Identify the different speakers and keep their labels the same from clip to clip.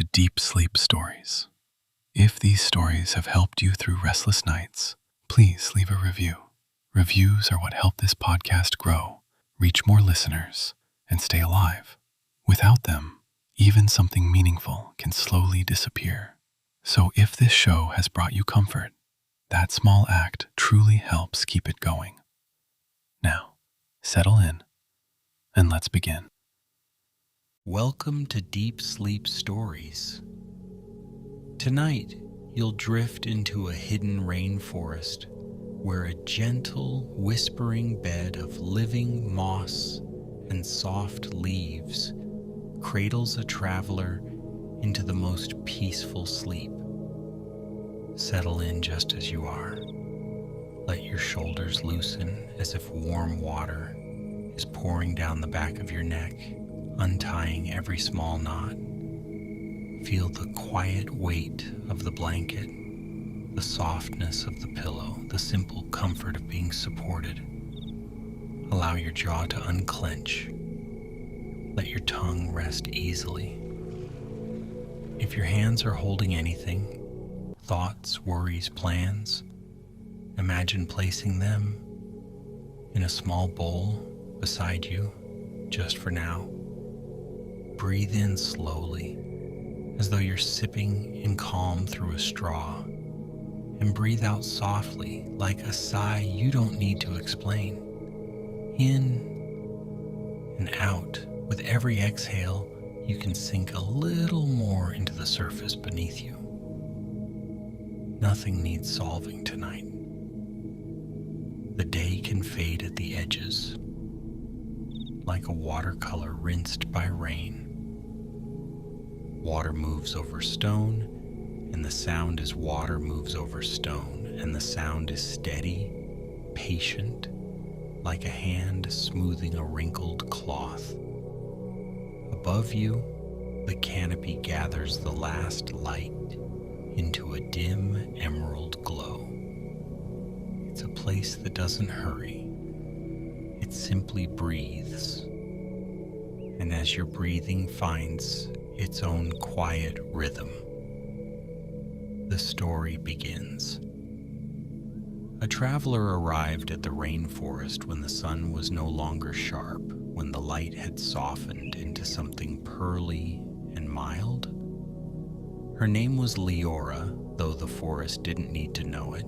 Speaker 1: to Deep Sleep Stories. If these stories have helped you through restless nights, please leave a review. Reviews are what help this podcast grow, reach more listeners, and stay alive. Without them, even something meaningful can slowly disappear. So if this show has brought you comfort, that small act truly helps keep it going. Now, settle in, and let's begin.
Speaker 2: Welcome to Deep Sleep Stories. Tonight, you'll drift into a hidden rainforest where a gentle, whispering bed of living moss and soft leaves cradles a traveler into the most peaceful sleep. Settle in just as you are. Let your shoulders loosen as if warm water is pouring down the back of your neck, untying every small knot. Feel the quiet weight of the blanket, the softness of the pillow, the simple comfort of being supported. Allow your jaw to unclench. Let your tongue rest easily. If your hands are holding anything, thoughts, worries, plans, imagine placing them in a small bowl beside you, just for now. Breathe in slowly, as though you're sipping in calm through a straw, and breathe out softly, like a sigh you don't need to explain. In and out. With every exhale, you can sink a little more into the surface beneath you. Nothing needs solving tonight. The day can fade at the edges, like a watercolor rinsed by rain. Water moves over stone, and the sound as water moves over stone, and the sound is steady, patient, like a hand smoothing a wrinkled cloth. Above you, the canopy gathers the last light into a dim emerald glow. It's a place that doesn't hurry. It simply breathes. And as your breathing finds its own quiet rhythm, the story begins. A traveler arrived at the rainforest when the sun was no longer sharp, when the light had softened into something pearly and mild. Her name was Leora, though the forest didn't need to know it.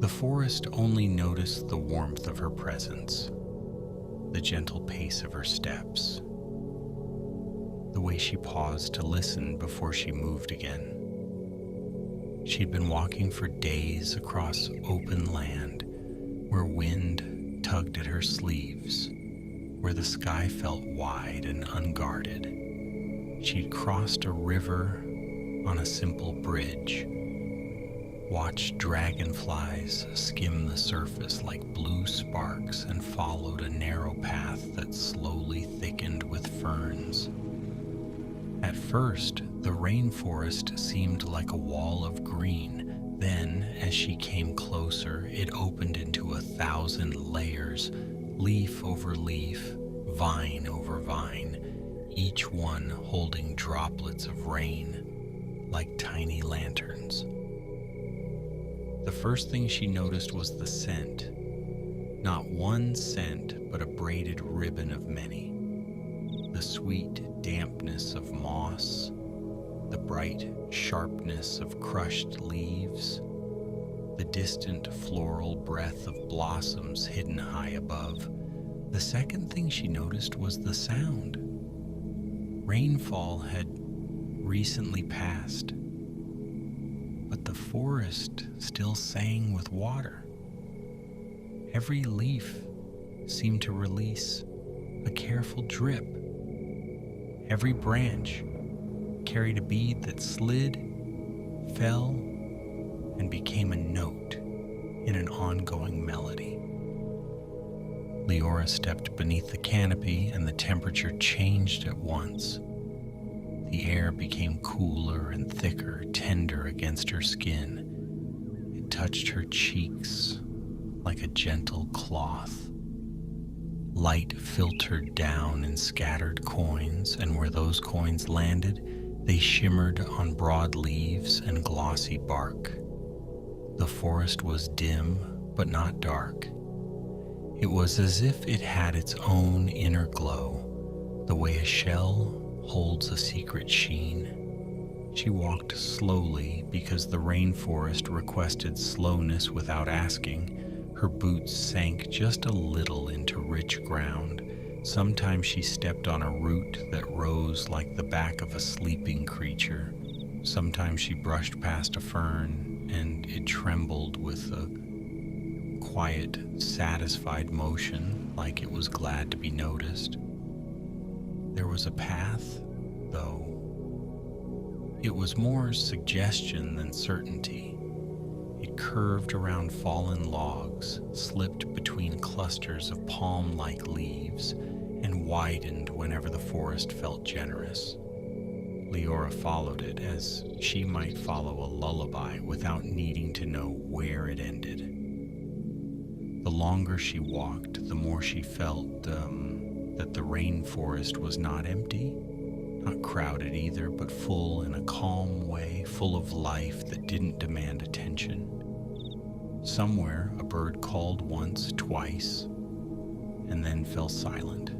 Speaker 2: The forest only noticed the warmth of her presence, the gentle pace of her steps, the way she paused to listen before she moved again. She'd been walking for days across open land, where wind tugged at her sleeves, where the sky felt wide and unguarded. She'd crossed a river on a simple bridge, watched dragonflies skim the surface like blue sparks, and followed a narrow path that slowly thickened with ferns. At first, the rainforest seemed like a wall of green. Then, as she came closer, it opened into 1,000 layers, leaf over leaf, vine over vine, each one holding droplets of rain like tiny lanterns. The first thing she noticed was the scent. Not one scent, but a braided ribbon of many. The sweet dampness of moss, the bright sharpness of crushed leaves, the distant floral breath of blossoms hidden high above. The second thing she noticed was the sound. Rainfall had recently passed, but the forest still sang with water. Every leaf seemed to release a careful drip. Every branch carried a bead that slid, fell, and became a note in an ongoing melody. Leora stepped beneath the canopy, and the temperature changed at once. The air became cooler and thicker, tender against her skin. It touched her cheeks like a gentle cloth. Light filtered down in scattered coins, and where those coins landed, They shimmered on broad leaves and glossy bark. The forest was dim, but not dark. It was as if it had its own inner glow, the way a shell holds a secret sheen. She walked slowly because the rainforest requested slowness without asking. Her boots sank just a little into rich ground. Sometimes she stepped on a root that rose like the back of a sleeping creature. Sometimes she brushed past a fern, and it trembled with a quiet, satisfied motion, like it was glad to be noticed. There was a path, though. It was more suggestion than certainty. It curved around fallen logs, slipped between clusters of palm-like leaves, and widened whenever the forest felt generous. Leora followed it as she might follow a lullaby without needing to know where it ended. The longer she walked, the more she felt that the rainforest was not empty, not crowded either, but full in a calm way, full of life that didn't demand attention. Somewhere, a bird called once, twice, and then fell silent,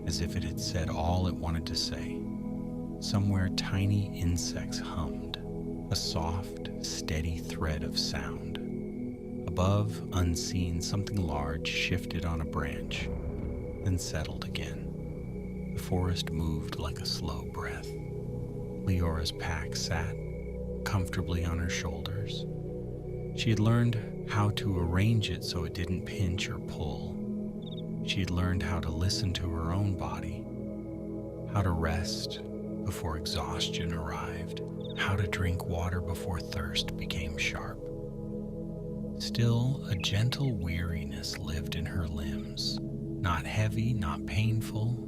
Speaker 2: as if it had said all it wanted to say. Somewhere, tiny insects hummed, a soft, steady thread of sound. Above, unseen, something large shifted on a branch, then settled again. The forest moved like a slow breath. Leora's pack sat comfortably on her shoulders. She had learned how to arrange it so it didn't pinch or pull. She had learned how to listen to her own body, how to rest before exhaustion arrived, how to drink water before thirst became sharp. Still, a gentle weariness lived in her limbs, not heavy, not painful,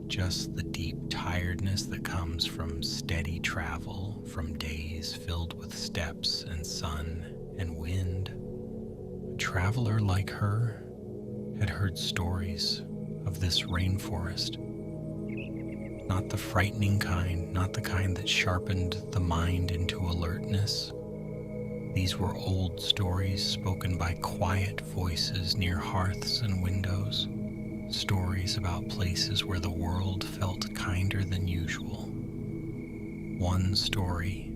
Speaker 2: just the deep tiredness that comes from steady travel, from days filled with steps and sun and wind. A traveler like her had heard stories of this rainforest. Not the frightening kind, not the kind that sharpened the mind into alertness. These were old stories spoken by quiet voices near hearths and windows. Stories about places where the world felt kinder than usual. One story,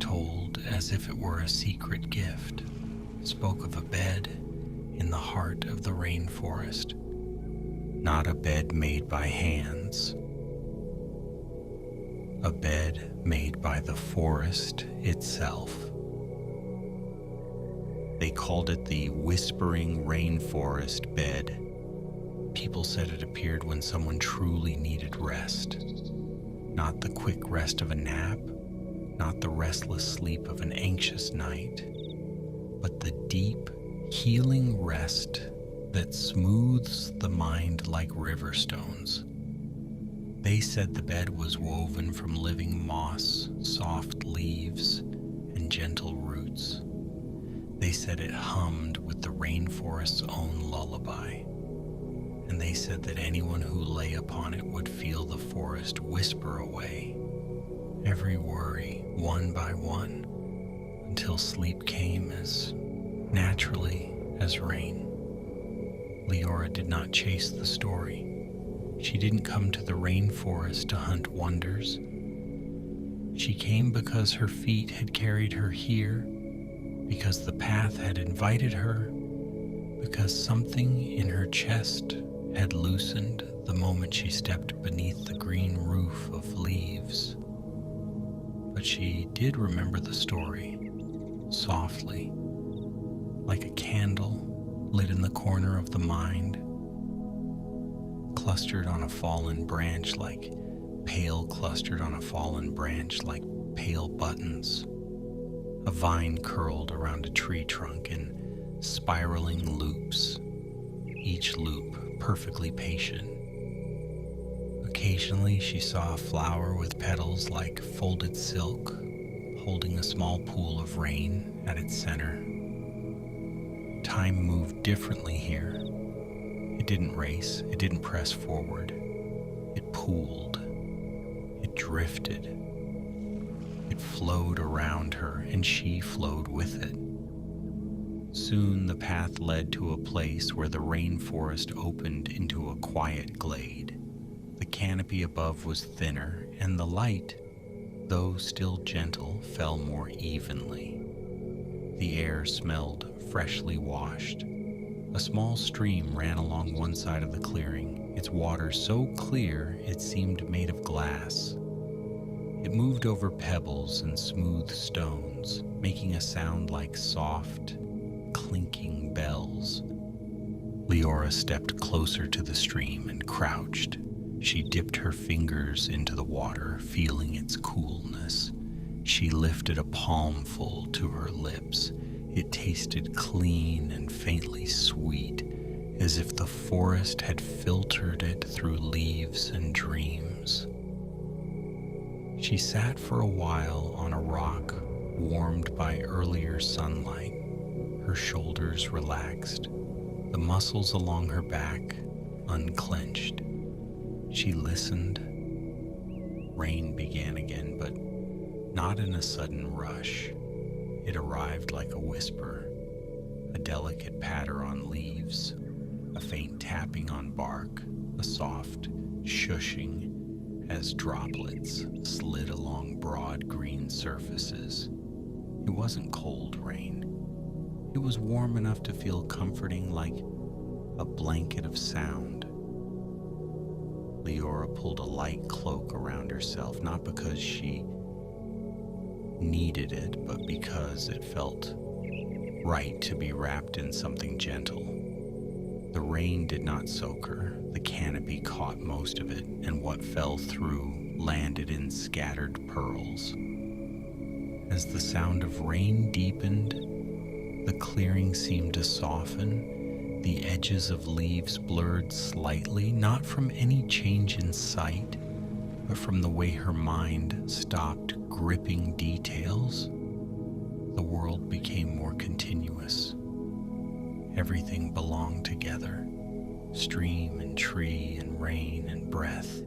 Speaker 2: told as if it were a secret gift, spoke of a bed in the heart of the rainforest. Not a bed made by hands. A bed made by the forest itself. They called it the Whispering Rainforest Bed. People said it appeared when someone truly needed rest. Not the quick rest of a nap, not the restless sleep of an anxious night, but the deep, healing rest that smooths the mind like river stones. They said the bed was woven from living moss, soft leaves, and gentle roots. They said it hummed with the rainforest's own lullaby. And they said that anyone who lay upon it would feel the forest whisper away every worry, one by one, until sleep came as naturally as rain. Leora did not chase the story. She didn't come to the rainforest to hunt wonders. She came because her feet had carried her here, because the path had invited her, because something in her chest had loosened the moment she stepped beneath the green roof of leaves. But she did remember the story, softly, like a candle lit in the corner of the mind, clustered on a fallen branch like pale buttons. A vine curled around a tree trunk in spiraling loops, each loop perfectly patient. Occasionally she saw a flower with petals like folded silk, holding a small pool of rain at its center. Time moved differently here. It didn't race, it didn't press forward. It pooled, it drifted, It flowed around her, and she flowed with it. Soon the path led to a place where the rainforest opened into a quiet glade. The canopy above was thinner, and the light, though still gentle, fell more evenly. The air smelled freshly washed. A small stream ran along one side of the clearing, its water so clear it seemed made of glass. It moved over pebbles and smooth stones, making a sound like soft, clinking bells. Leora stepped closer to the stream and crouched. She dipped her fingers into the water, feeling its coolness. She lifted a palmful to her lips. It tasted clean and faintly sweet, as if the forest had filtered it through leaves and dreams. She sat for a while on a rock, warmed by earlier sunlight. Her shoulders relaxed, the muscles along her back unclenched. She listened. Rain began again, but not in a sudden rush. It arrived like a whisper, a delicate patter on leaves, a faint tapping on bark, a soft shushing as droplets slid along broad green surfaces. It wasn't cold rain. It was warm enough to feel comforting, like a blanket of sound. Leora pulled a light cloak around herself, not because she needed it, but because it felt right to be wrapped in something gentle. The rain did not soak her. The canopy caught most of it, and what fell through landed in scattered pearls. As the sound of rain deepened, the clearing seemed to soften. The edges of leaves blurred slightly, not from any change in sight, but from the way her mind stopped gripping details. The world became more continuous. Everything belonged together. Stream and tree and rain and breath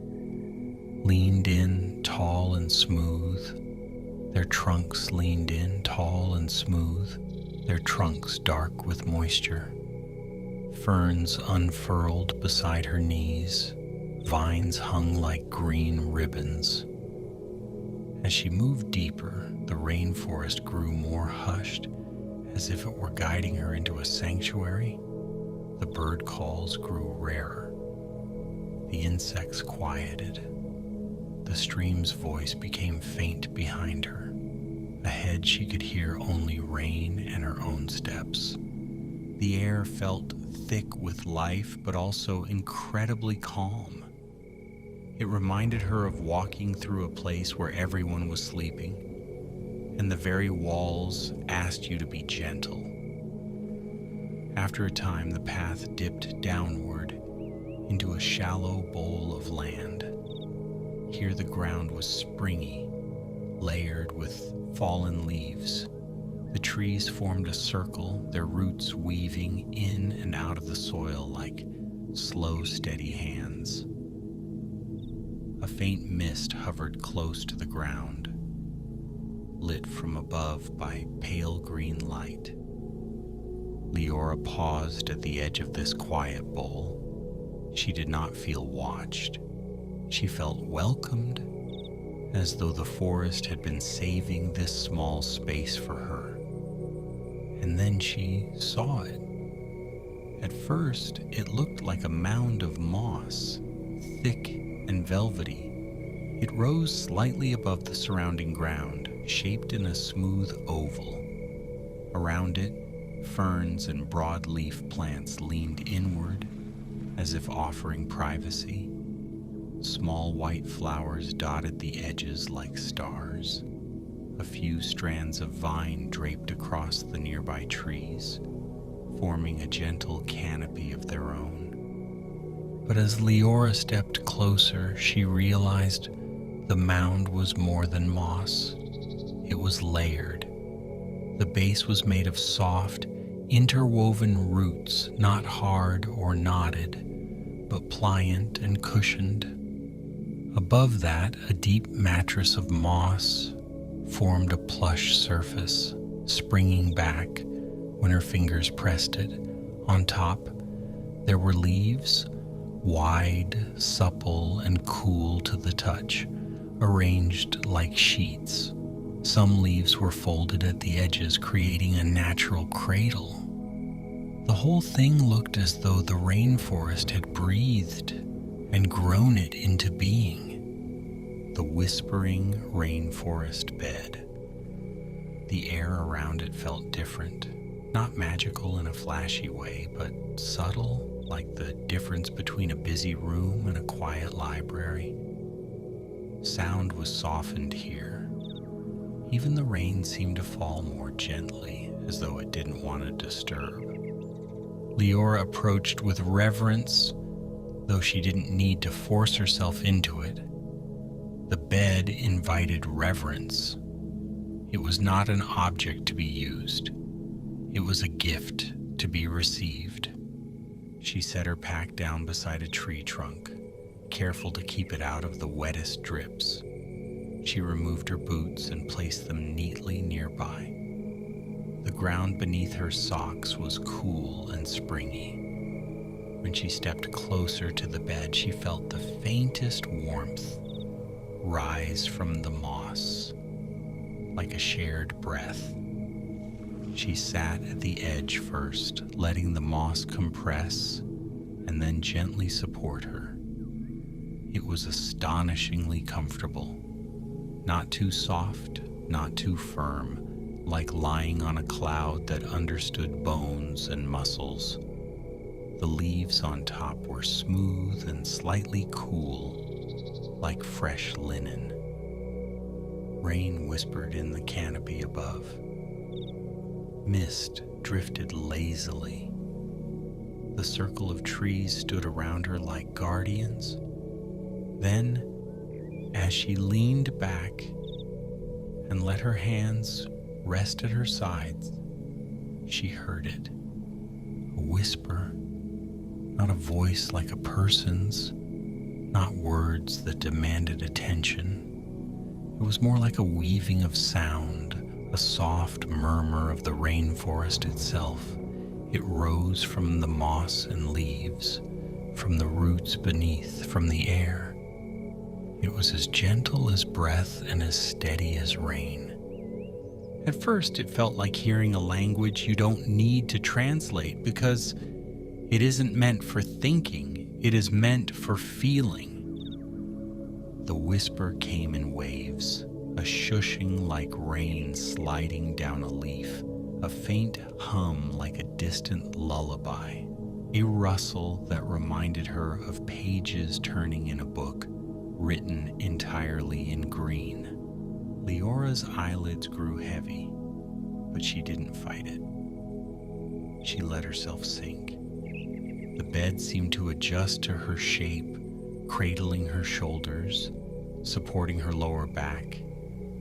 Speaker 2: leaned in tall and smooth. Their trunks leaned in tall and smooth, their trunks dark with moisture. Ferns unfurled beside her knees. Vines hung like green ribbons. As she moved deeper, the rainforest grew more hushed, as if it were guiding her into a sanctuary. The bird calls grew rarer. The insects quieted. The stream's voice became faint behind her. Ahead she could hear only rain and her own steps. The air felt thick with life, but also incredibly calm. It reminded her of walking through a place where everyone was sleeping, and the very walls asked you to be gentle. After a time, the path dipped downward into a shallow bowl of land. Here the ground was springy, layered with fallen leaves. The trees formed a circle, their roots weaving in and out of the soil like slow, steady hands. A faint mist hovered close to the ground, lit from above by pale green light. Leora paused at the edge of this quiet bowl. She did not feel watched. She felt welcomed, as though the forest had been saving this small space for her. And then she saw it. At first, it looked like a mound of moss, thick and velvety. It rose slightly above the surrounding ground, shaped in a smooth oval. Around it, ferns and broadleaf plants leaned inward, as if offering privacy. Small white flowers dotted the edges like stars. A few strands of vine draped across the nearby trees, forming a gentle canopy of their own. But as Leora stepped closer, she realized the mound was more than moss. It was layered. The base was made of soft, interwoven roots, not hard or knotted, but pliant and cushioned. Above that, a deep mattress of moss, formed a plush surface, springing back when her fingers pressed it. On top, there were leaves, wide, supple, and cool to the touch, arranged like sheets. Some leaves were folded at the edges, creating a natural cradle. The whole thing looked as though the rainforest had breathed and grown it into being. The whispering rainforest bed. The air around it felt different, not magical in a flashy way, but subtle, like the difference between a busy room and a quiet library. Sound was softened here. Even the rain seemed to fall more gently, as though it didn't want to disturb. Leora approached with reverence, though she didn't need to force herself into it. The bed invited reverence. It was not an object to be used. It was a gift to be received. She set her pack down beside a tree trunk, careful to keep it out of the wettest drips. She removed her boots and placed them neatly nearby. The ground beneath her socks was cool and springy. When she stepped closer to the bed, she felt the faintest warmth rise from the moss, like a shared breath. She sat at the edge first, letting the moss compress and then gently support her. It was astonishingly comfortable. Not too soft, not too firm, like lying on a cloud that understood bones and muscles. The leaves on top were smooth and slightly cool, like fresh linen. Rain whispered in the canopy above. Mist drifted lazily. The circle of trees stood around her like guardians. Then, as she leaned back and let her hands rest at her sides, she heard it. A whisper, not a voice like a person's, not words that demanded attention. It was more like a weaving of sound, a soft murmur of the rainforest itself. It rose from the moss and leaves, from the roots beneath, from the air. It was as gentle as breath and as steady as rain. At first, it felt like hearing a language you don't need to translate because it isn't meant for thinking, it is meant for feeling. The whisper came in waves, a shushing like rain sliding down a leaf, a faint hum like a distant lullaby, a rustle that reminded her of pages turning in a book written entirely in green. Leora's eyelids grew heavy, but she didn't fight it. She let herself sink. The bed seemed to adjust to her shape, cradling her shoulders, supporting her lower back,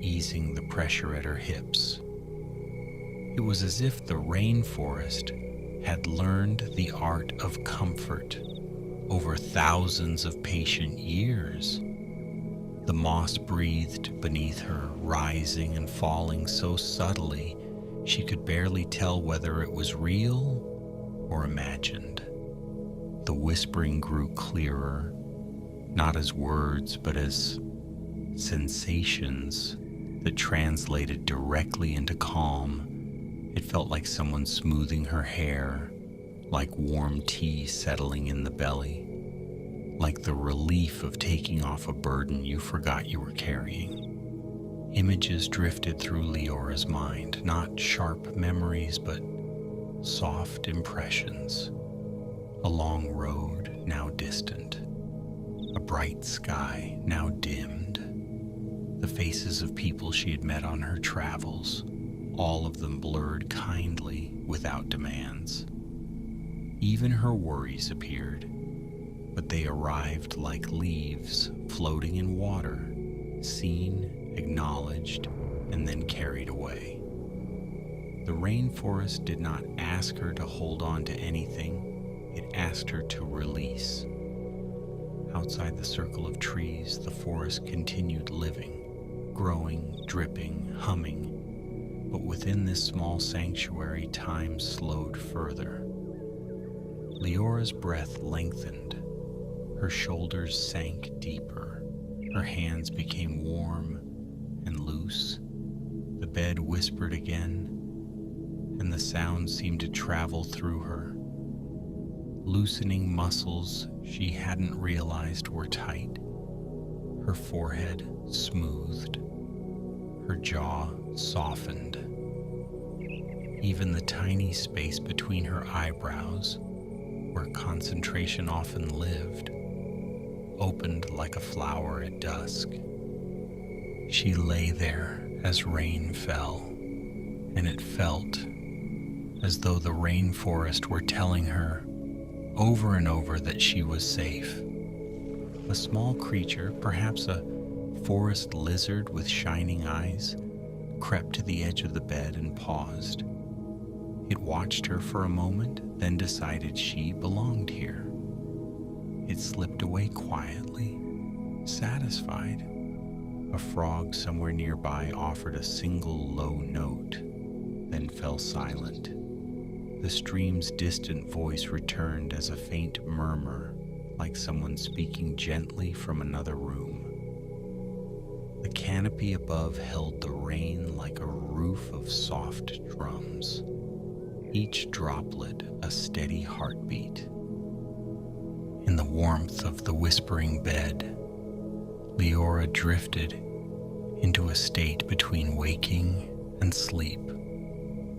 Speaker 2: easing the pressure at her hips. It was as if the rainforest had learned the art of comfort over thousands of patient years. The moss breathed beneath her, rising and falling so subtly she could barely tell whether it was real or imagined. The whispering grew clearer, not as words, but as sensations that translated directly into calm. It felt like someone smoothing her hair, like warm tea settling in the belly, like the relief of taking off a burden you forgot you were carrying. Images drifted through Leora's mind, not sharp memories, but soft impressions. A long road, now distant. A bright sky, now dimmed. The faces of people she had met on her travels, all of them blurred kindly, without demands. Even her worries appeared, but they arrived like leaves floating in water, seen, acknowledged, and then carried away. The rainforest did not ask her to hold on to anything, it asked her to release. Outside the circle of trees, the forest continued living, growing, dripping, humming, but within this small sanctuary, time slowed further. Leora's breath lengthened. Her shoulders sank deeper. Her hands became warm and loose. The bed whispered again, and the sound seemed to travel through her, loosening muscles she hadn't realized were tight. Her forehead smoothed. Her jaw softened. Even the tiny space between her eyebrows, where concentration often lived, opened like a flower at dusk. She lay there as rain fell, and it felt as though the rainforest were telling her over and over that she was safe. A small creature, perhaps a forest lizard with shining eyes, crept to the edge of the bed and paused. It watched her for a moment, then decided she belonged here. It slipped away quietly, satisfied. A frog somewhere nearby offered a single low note, then fell silent. The stream's distant voice returned as a faint murmur, like someone speaking gently from another room. The canopy above held the rain like a roof of soft drums, each droplet a steady heartbeat. In the warmth of the whispering bed, Leora drifted into a state between waking and sleep,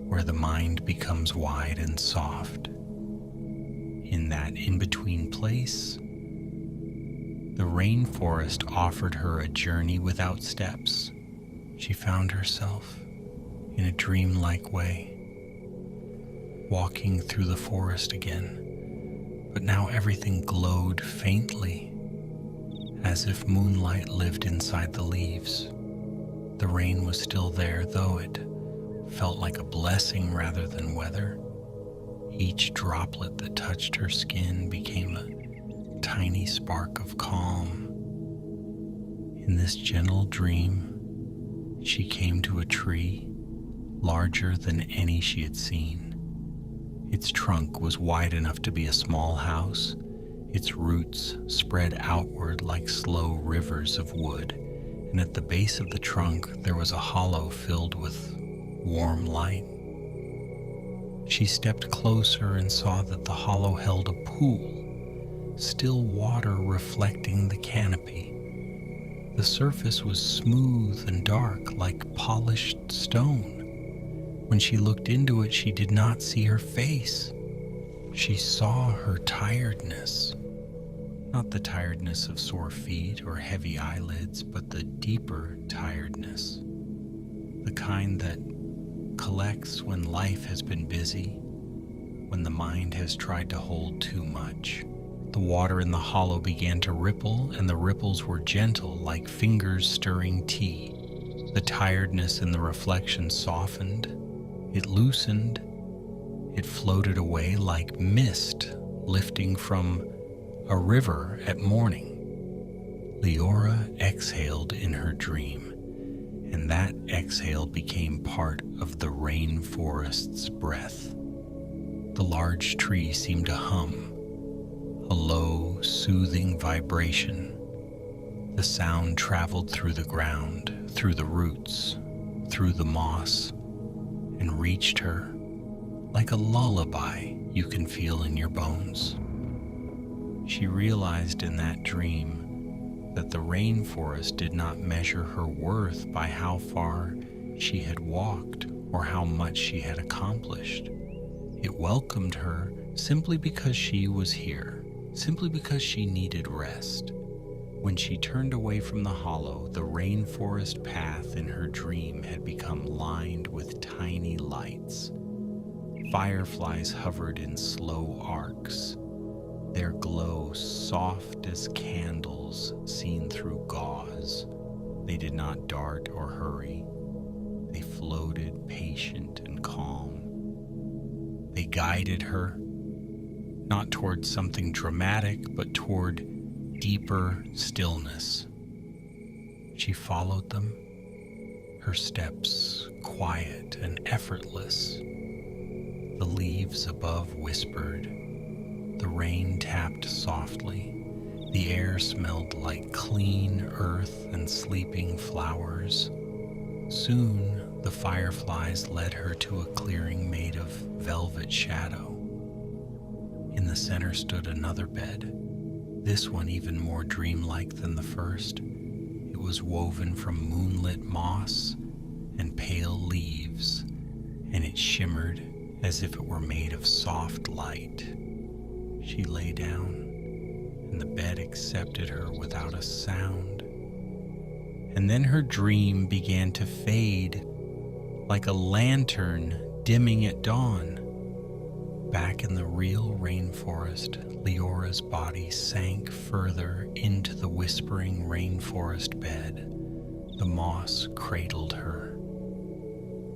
Speaker 2: where the mind becomes wide and soft. In that in-between place, the rainforest offered her a journey without steps. She found herself in a dreamlike way, walking through the forest again, but now everything glowed faintly, as if moonlight lived inside the leaves. The rain was still there, though it felt like a blessing rather than weather. Each droplet that touched her skin became a tiny spark of calm. In this gentle dream, she came to a tree larger than any she had seen. Its trunk was wide enough to be a small house. Its roots spread outward like slow rivers of wood, and at the base of the trunk there was a hollow filled with warm light. She stepped closer and saw that the hollow held a pool, still water reflecting the canopy. The surface was smooth and dark, like polished stone. When she looked into it, she did not see her face. She saw her tiredness. Not the tiredness of sore feet or heavy eyelids, but the deeper tiredness. The kind that collects when life has been busy, when the mind has tried to hold too much. The water in the hollow began to ripple, and the ripples were gentle, like fingers stirring tea. The tiredness in the reflection softened. It loosened. It floated away like mist lifting from a river at morning. Leora exhaled in her dream, and that exhale became part of the rainforest's breath. The large tree seemed to hum, a low, soothing vibration. The sound traveled through the ground, through the roots, through the moss, and reached her like a lullaby you can feel in your bones. She realized in that dream that the rainforest did not measure her worth by how far she had walked or how much she had accomplished. It welcomed her simply because she was here, simply because she needed rest. When she turned away from the hollow, the rainforest path in her dream had become lined with tiny lights. Fireflies hovered in slow arcs, their glow soft as candles seen through gauze. They did not dart or hurry. They floated patient and calm. They guided her, not toward something dramatic, but toward deeper stillness. She followed them, her steps quiet and effortless. The leaves above whispered, the rain tapped softly, the air smelled like clean earth and sleeping flowers. Soon, the fireflies led her to a clearing made of velvet shadow. In the center stood another bed, this one even more dreamlike than the first. It was woven from moonlit moss and pale leaves, and it shimmered as if it were made of soft light. She lay down, and the bed accepted her without a sound. And then her dream began to fade like a lantern dimming at dawn. Back in the real rainforest, Leora's body sank further into the whispering rainforest bed. The moss cradled her.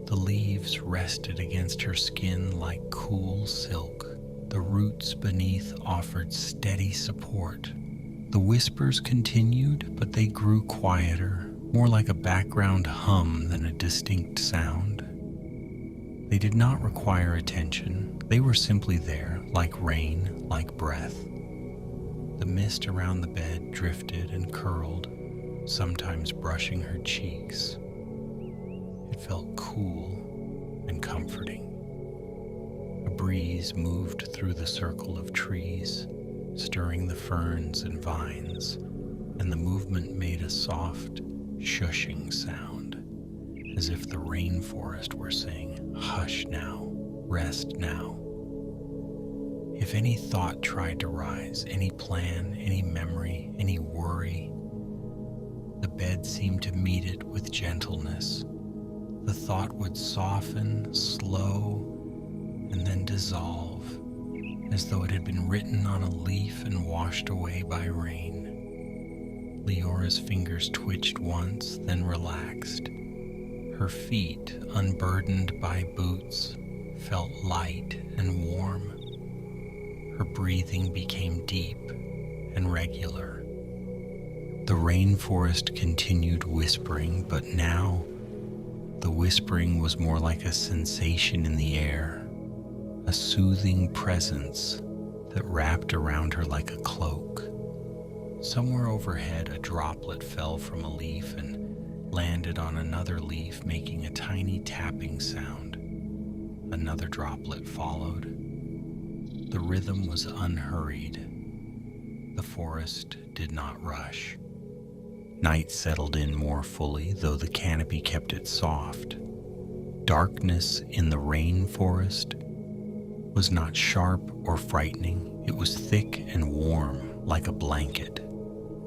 Speaker 2: The leaves rested against her skin like cool silk. The roots beneath offered steady support. The whispers continued, but they grew quieter, more like a background hum than a distinct sound. They did not require attention. They were simply there, like rain, like breath. The mist around the bed drifted and curled, sometimes brushing her cheeks. It felt cool and comforting. A breeze moved through the circle of trees, stirring the ferns and vines, and the movement made a soft, shushing sound, as if the rainforest were saying, "Hush now, rest now." If any thought tried to rise, any plan, any memory, any worry, the bed seemed to meet it with gentleness. The thought would soften, slow, and then dissolve, as though it had been written on a leaf and washed away by rain. Leora's fingers twitched once, then relaxed. Her feet, unburdened by boots, felt light and warm. Her breathing became deep and regular. The rainforest continued whispering, but now the whispering was more like a sensation in the air, a soothing presence that wrapped around her like a cloak. Somewhere overhead, a droplet fell from a leaf and landed on another leaf, making a tiny tapping sound. Another droplet followed. The rhythm was unhurried. The forest did not rush. Night settled in more fully, though the canopy kept it soft. Darkness in the rainforest was not sharp or frightening. It was thick and warm, like a blanket.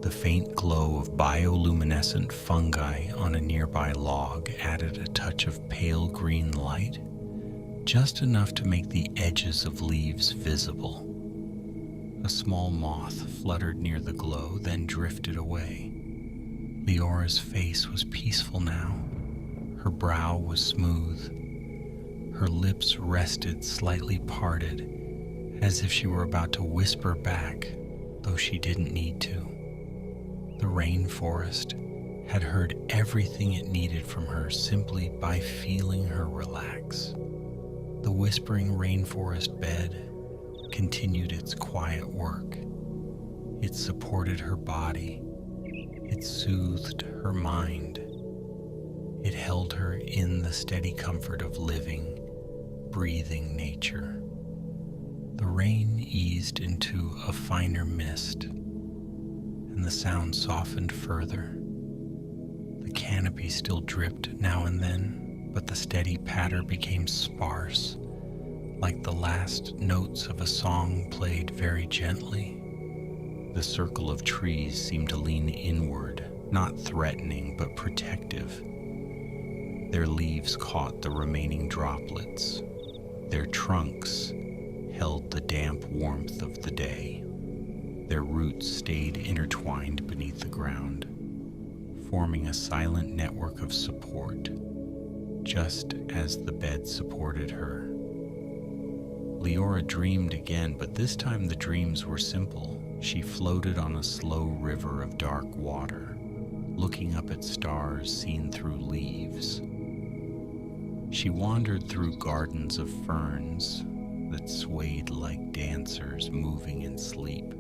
Speaker 2: The faint glow of bioluminescent fungi on a nearby log added a touch of pale green light, just enough to make the edges of leaves visible. A small moth fluttered near the glow, then drifted away. Leora's face was peaceful now. Her brow was smooth. Her lips rested slightly parted, as if she were about to whisper back, though she didn't need to. The rainforest had heard everything it needed from her simply by feeling her relax. The whispering rainforest bed continued its quiet work. It supported her body. It soothed her mind. It held her in the steady comfort of living, breathing nature. The rain eased into a finer mist, and the sound softened further. The canopy still dripped now and then, but the steady patter became sparse, like the last notes of a song played very gently. The circle of trees seemed to lean inward, not threatening but protective. Their leaves caught the remaining droplets. Their trunks held the damp warmth of the day. Their roots stayed intertwined beneath the ground, forming a silent network of support, just as the bed supported her. Leora dreamed again, but this time the dreams were simple. She floated on a slow river of dark water, looking up at stars seen through leaves. she wandered through gardens of ferns that swayed like dancers moving in sleep.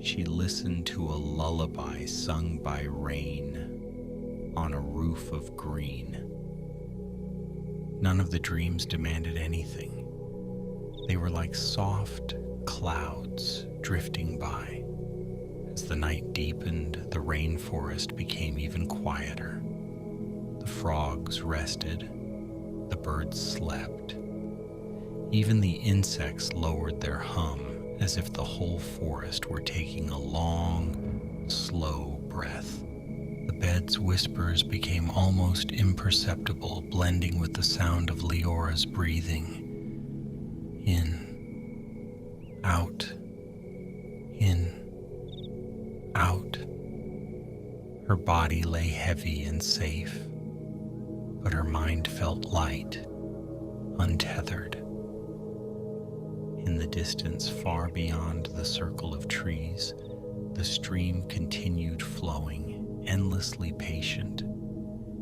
Speaker 2: She listened to a lullaby sung by rain on a roof of green. None of the dreams demanded anything. They were like soft clouds drifting by. As the night deepened, the rainforest became even quieter. The frogs rested, the birds slept. Even the insects lowered their hum, as if the whole forest were taking a long, slow breath. The bed's whispers became almost imperceptible, blending with the sound of Leora's breathing. In, out, Her body lay heavy and safe, but her mind felt light, untethered. In the distance, far beyond the circle of trees, the stream continued flowing, endlessly patient.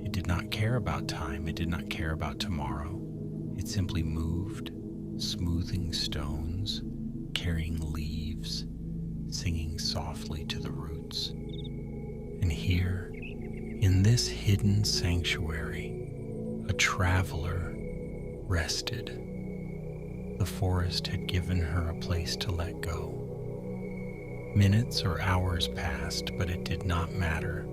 Speaker 2: It did not care about time, it did not care about tomorrow. It simply moved, smoothing stones, carrying leaves, singing softly to the roots. And here, in this hidden sanctuary, a traveler rested. The forest had given her a place to let go. Minutes or hours passed, but it did not matter.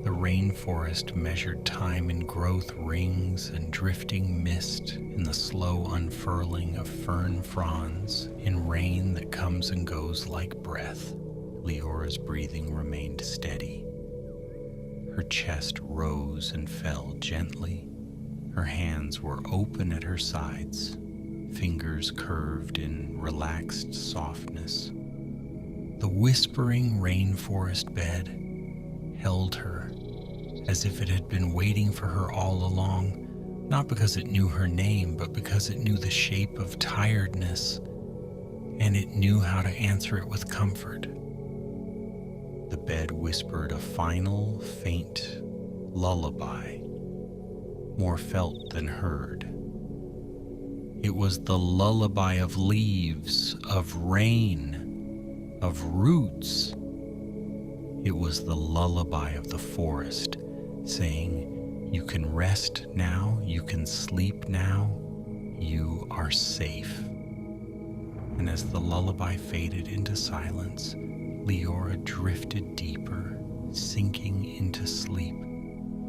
Speaker 2: The rainforest measured time in growth rings and drifting mist, in the slow unfurling of fern fronds, in rain that comes and goes like breath. Leora's breathing remained steady. Her chest rose and fell gently. Her hands were open at her sides, fingers curved in relaxed softness. The whispering rainforest bed held her as if it had been waiting for her all along, not because it knew her name, but because it knew the shape of tiredness, and it knew how to answer it with comfort. The bed whispered a final, faint lullaby, more felt than heard. It was the lullaby of leaves, of rain, of roots. It was the lullaby of the forest, saying, "You can rest now, you can sleep now, you are safe." And as the lullaby faded into silence, Leora drifted deeper, sinking into sleep,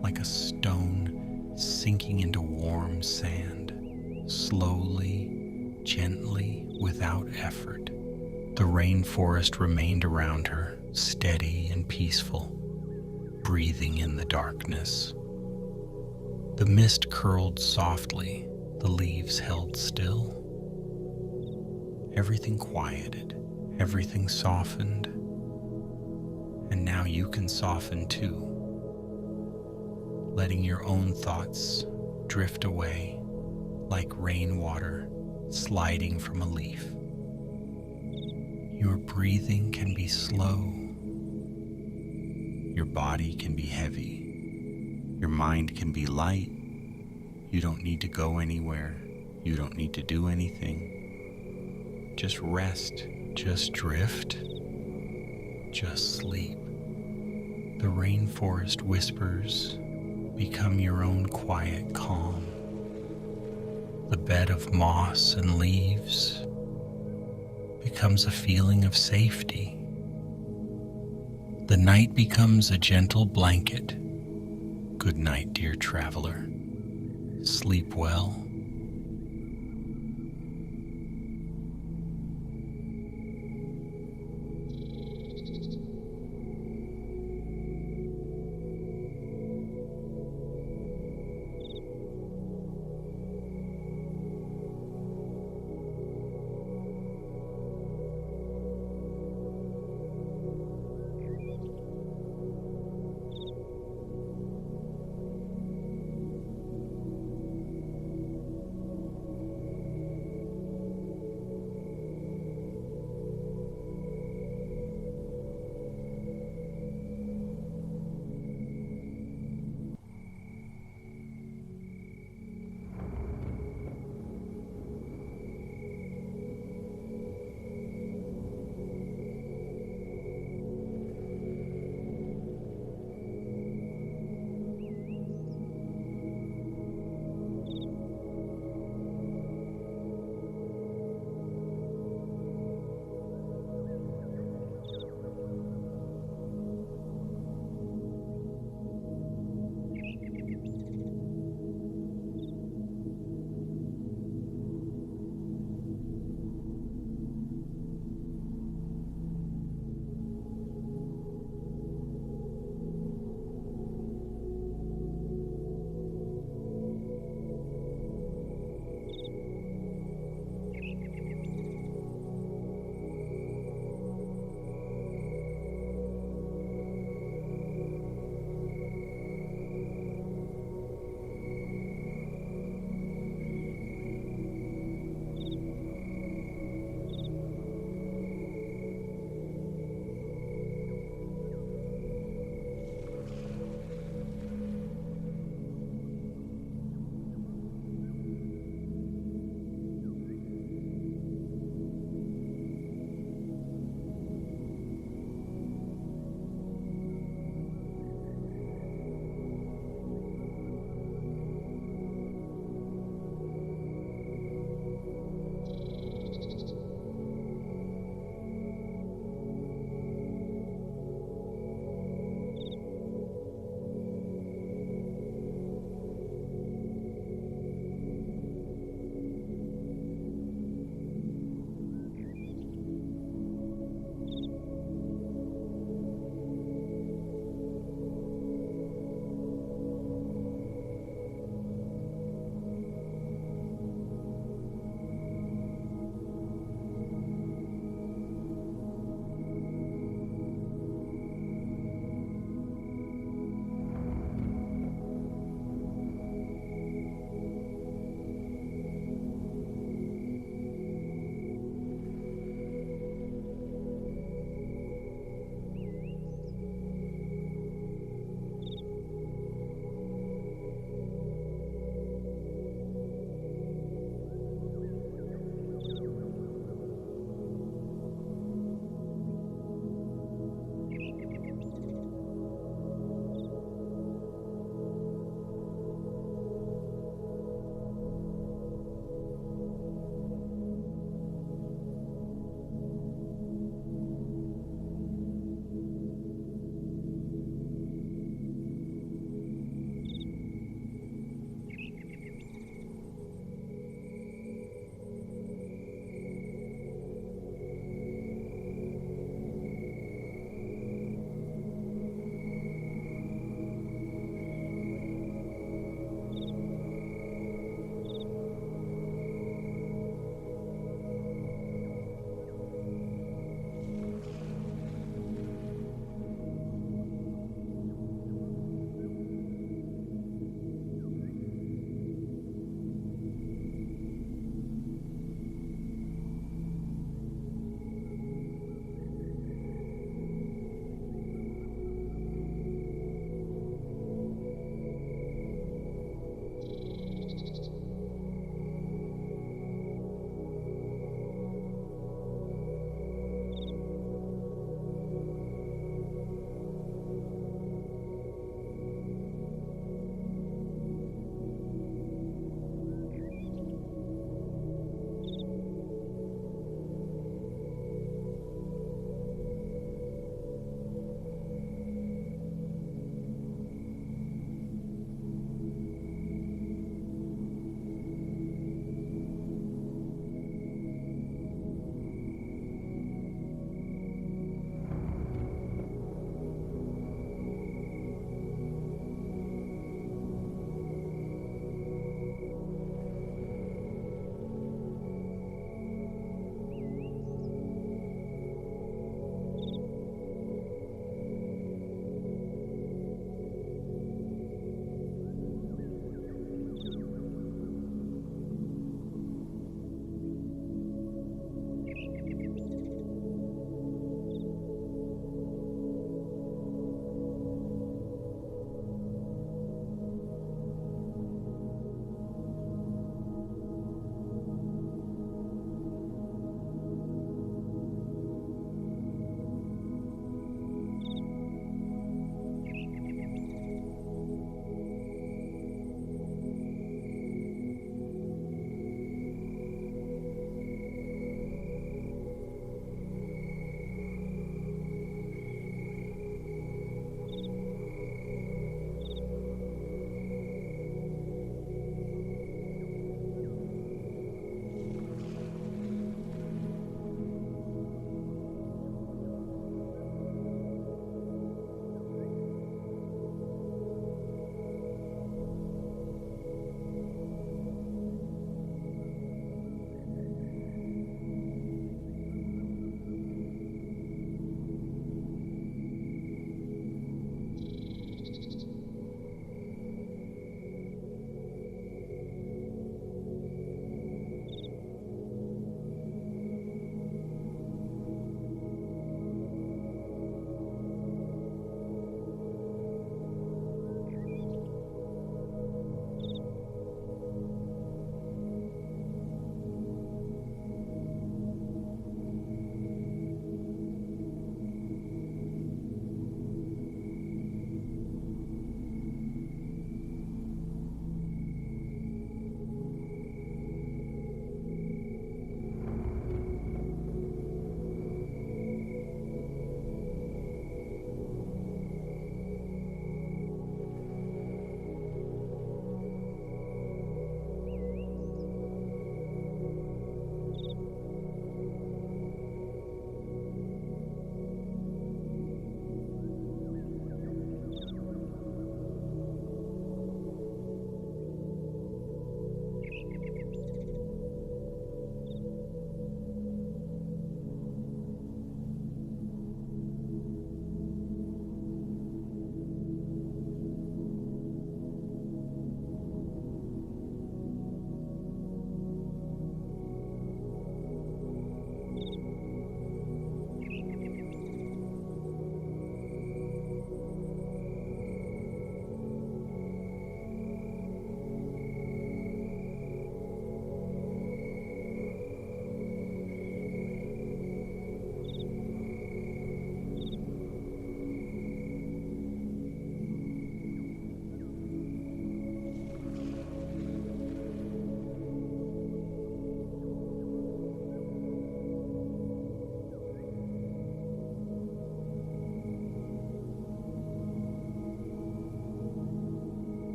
Speaker 2: like a stone sinking into warm sand, slowly, gently, without effort. The rainforest remained around her, steady and peaceful, breathing in the darkness. The mist curled softly, the leaves held still. Everything quieted, everything softened, and now you can soften too, letting your own thoughts drift away like rainwater sliding from a leaf. Your breathing can be slow. Your body can be heavy. Your mind can be light. You don't need to go anywhere. You don't need to do anything. Just rest. Just drift. Just sleep. The rainforest whispers become your own quiet calm. The bed of moss and leaves becomes a feeling of safety. The night becomes a gentle blanket. Good night, dear traveler. Sleep well.